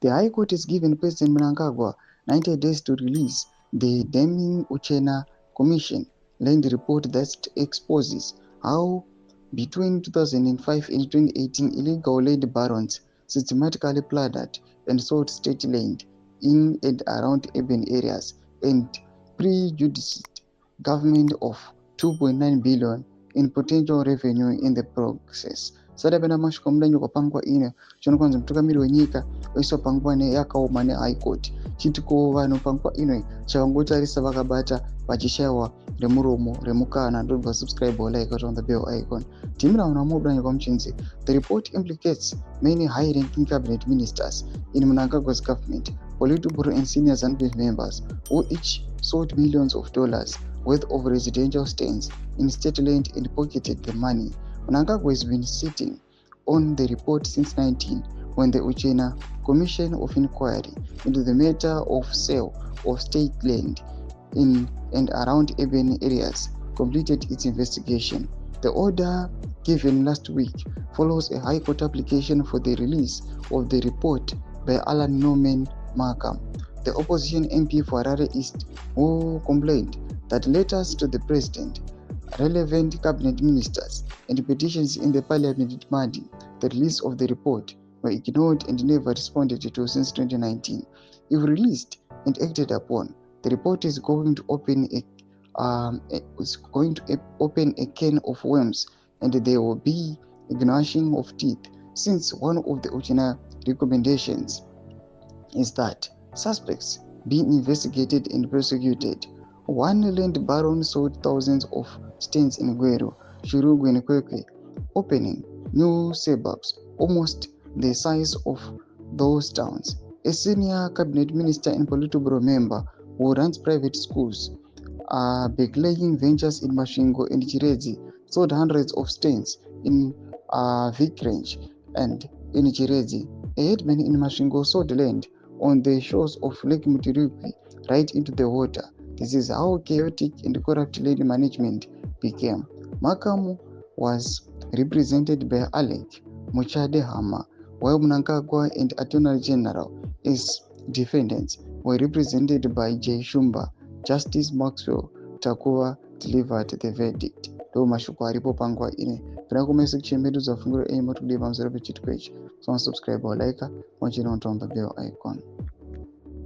The High Court has given President Mnangagwa 90 days to release the damning Uchena Commission land report that exposes how between 2005 and 2018 illegal land barons systematically plundered and sold state land in and around urban areas and prejudiced government of 2.9 billion in potential revenue in the process. Sadapena mashiko mdanyo kwa pangwa ine chono kwanza mtukamiri wenyika oiswa pangwa ne yakaoma ne High Court chitiko vanhu pangwa ino chavangotarisa vakabata pachishawa remuromo remukana. Don't forget subscribe or like on the bell icon. Timira unamudanya kwa mchinzi. The report implicates many high-ranking cabinet ministers in Mnangagwa's government, political and senior ZANU members who each sold millions of dollars worth of residential stands in state land and pocketed the money. Mnangagwa has been sitting on the report since 19 when the Uchena Commission of Inquiry into the matter of sale of state land in and around urban areas completed its investigation. The order given last week follows a High Court application for the release of the report by Alan Norman Markham, the opposition MP for Harare East, who complained that letters to the President, relevant cabinet ministers, and petitions in the parliament demanding the release of the report were ignored and never responded to since 2019. If released and acted upon, the report is going to open a can of worms, and there will be a gnashing of teeth, since one of the Uchena recommendations is that suspects being investigated and prosecuted. One land baron sold thousands of stands in Gweru, Shurugu, and Kwekwe, opening new suburbs almost the size of those towns. A senior cabinet minister and political member who runs private schools, belaying ventures in Mashingo and Chirezi, sold hundreds of stands in Vic Range and in Chirezi. A headman in Mashingo sold land on the shores of Lake Mutirukwi right into the water. This is how chaotic and corrupt land management became. Markham was represented by Alec Muchadehama, while Mnangagwa and Attorney General as defendants were represented by J. Shumba. Justice Maxwell Takuwa delivered the verdict. Leo mashuko haripo pangwa ine. Tunakumesa section medu za fungulo aim to live on 0 page. So subscribe or like, watch it on the bell icon.